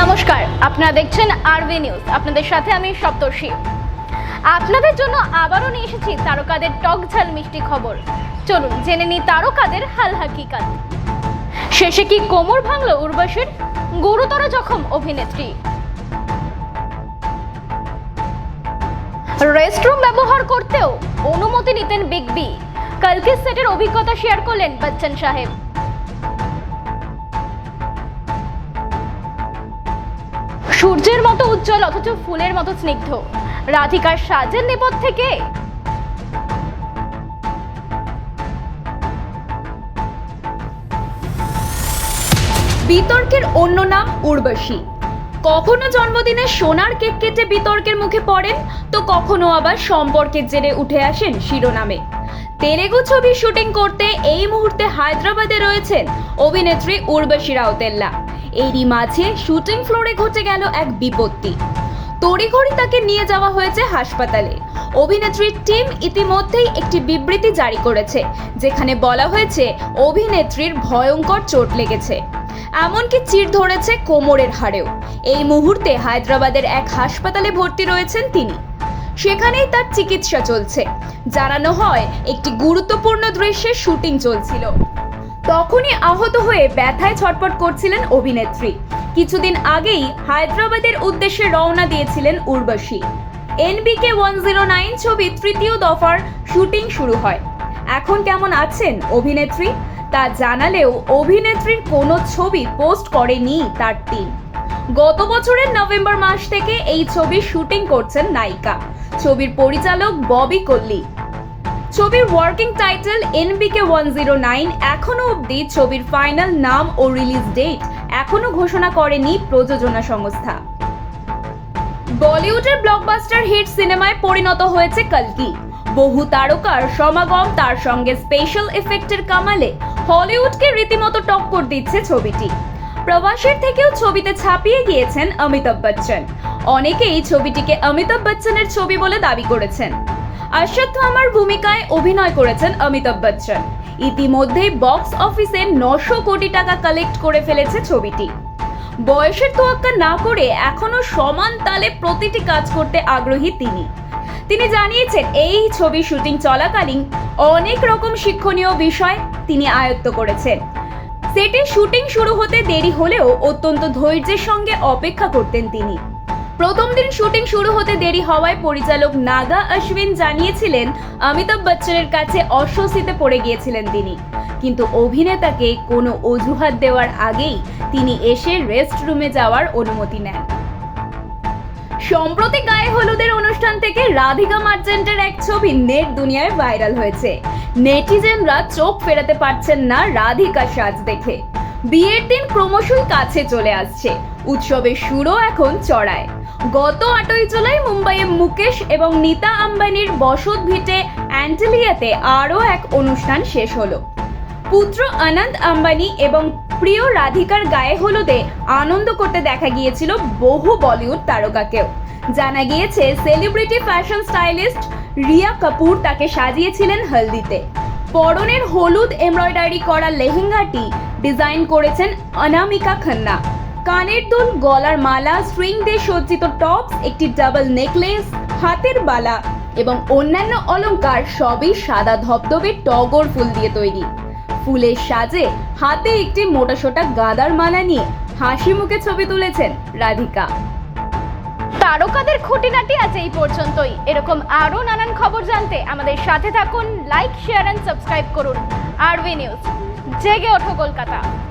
নমস্কার, আপনারা দেখছেন আরবি নিউজ। আপনাদের সাথে আমি সপ্তর্ষি। আপনাদের জন্য আবারও নিয়ে এসেছি তারকাদের টক ঝাল মিষ্টি খবর। চলুন জেনে নিই তারকাদের হাল হাকিকাত। শেষে কি কোমর ভাঙল উর্বশীর? গুরুতর জখম অভিনেত্রী। রেস্টরুম ব্যবহার করতেও অনুমতি নিতেন বিগ বি। কালকি সেটের অভিজ্ঞতা শেয়ার করলেন বচ্চন সাহেব। সূর্যের মতো উজ্জ্বল অথচ ফুলের মতো স্নিগ্ধ, রাধিকার সাজের নেপথ্যে কে? বিতর্কের অন্য নাম উর্বশী। কখনো জন্মদিনে সোনার কেক কেটে বিতর্কের মুখে পড়েন, তো কখনো আবার সম্পর্কের জেরে উঠে আসেন শিরোনামে। তেলেগু ছবি শুটিং করতে এই মুহূর্তে হায়দ্রাবাদে রয়েছেন অভিনেত্রী উর্বশী রাউতেল্লা। এরই মাঝে শুটিং ফ্লোরে ঘটে গেল এক বিপত্তি। তড়িঘড়ি তাকে নিয়ে যাওয়া হয়েছে হাসপাতালে। অভিনেত্রীর টিম ইতিমধ্যেই একটি বিবৃতি জারি করেছে, যেখানে বলা হয়েছে অভিনেত্রীর ভয়ঙ্কর চোট লেগেছে, এমনকি চির ধরেছে কোমরের হাড়েও। এই মুহূর্তে হায়দ্রাবাদের এক হাসপাতালে ভর্তি রয়েছেন তিনি। সেখানেই তার চিকিৎসা চলছে। জানানো হয় একটি গুরুত্বপূর্ণ দৃশ্যের শুটিং চলছিল। তখনই আহত হয়ে ব্যথায় ছটফট করছিলেন অভিনেত্রী। কিছুদিন আগেই হায়দ্রাবাদের উদ্দেশ্যে রওনা দিয়েছিলেন উর্বশী। NBK 109 ছবি তৃতীয় দফার শুটিং শুরু হয়। এখন কেমন আছেন অভিনেত্রী তা জানালেও অভিনেত্রীর কোনো ছবি পোস্ট করেনি তার টিম। গত বছরের নভেম্বর মাস থেকে এই ছবির শুটিং করছেন নায়িকা। ছবির পরিচালক ববি কল্লি। ছবির ওয়ার্কিং টাইটেল NBK 109। এখনো অবধি ছবির ফাইনাল নাম ও রিলিজ ডেট এখনো ঘোষণা করেনি প্রযোজনা সংস্থা। বলিউডের ব্লকবাস্টার হিট সিনেমায় পরিণত হয়েছে কালকি। বহু তারকার সমাগম, তার সঙ্গে স্পেশাল এফেক্টের কামালে হলিউডকে রীতিমতো টক্কর দিচ্ছে ছবিটি। প্রবাসীর থেকেও ছবিতে ছাপিয়ে গিয়েছেন অমিতাভ বচ্চন। অনেকেই ছবিটিকে অমিতাভ বচ্চনের ছবি বলে দাবি করেছেন। অশ্বত্থামার ভূমিকায় অভিনয় করেছেন অমিতাভ বচ্চন। ইতিমধ্যেই বক্স অফিসে 900 কোটি টাকা কালেক্ট করে ফেলেছে ছবিটি। বয়সের তোয়াক্কা না করে এখনো সমান তালে প্রতিটি কাজ করতে আগ্রহী তিনি জানিয়েছেন এই ছবি শুটিং চলাকালীন অনেক রকম শিক্ষণীয় বিষয় তিনি আয়ত্ত করেছেন। সেটে শুটিং শুরু হতে দেরি হলেও অত্যন্ত ধৈর্যের সঙ্গে অপেক্ষা করতেন তিনি। প্রথম দিন শুটিং শুরু হতে দেরি হওয়ায় পরিচালক নাগা অশ্বিন জানিয়েছিলেন অমিতাভ বচ্চনের কাছে অস্বস্তিতে পড়ে গিয়েছিলেন তিনি, কিন্তু অভিনেতাকে কোনো অজুহাত দেওয়ার আগেই তিনি এসে রেস্ট রুমে যাওয়ার অনুমতি নেন। সম্প্রতি গায়ে হলুদের অনুষ্ঠান থেকে রাধিকা মার্চেন্টের এক ছবি নেট দুনিয়ায় ভাইরাল হয়েছে। নেটিজেনরা চোখ ফেরাতে পারছেন না রাধিকা সাজ দেখে। বিয়ের দিন ক্রমশই কাছে চলে আসছে, উৎসবের সুরও এখন চড়ায়। গত 8ই জুলাই মুম্বাইয়ে মুকেশ এবং নীতা আম্বানির বসত ভিটে অ্যান্টেলিয়াতে আরও এক অনুষ্ঠান শেষ হলো। পুত্র অনন্ত আম্বানি এবং প্রিয় রাধিকার গায়ে হলুদে আনন্দ করতে দেখা গিয়েছিল বহু বলিউড তারকাকেও। জানা গিয়েছে celebrity fashion stylist Riya Kapoor তাকে সাজিয়েছিলেন হলদিতে। পরনের হলুদ এমব্রয়ডারি করা লেহেঙ্গাটি ডিজাইন করেছেন অনামিকা খান্না। কানের দুল, গলার মালা, স্ট্রিং দিয়ে সজ্জিত টপস, একটি ডাবল নেকলেস, হাতের বালা এবং অন্যান্য অলংকার সবই সাদা ধবধবে টগর ফুল দিয়ে তৈরি। ফুলের সাজে হাতে একটি মোটাসোটা গাঁদার মালা নিয়ে হাসি মুখে ছবি তুলেছেন রাধিকা। তারকাদের খুঁটিনাটি আজ এই পর্যন্তই। এরকম আরো নানান খবর জানতে আমাদের সাথে থাকুন। লাইক, শেয়ার এন্ড সাবস্ক্রাইব করুন আরবি নিউজ। জেগে ওঠো কলকাতা।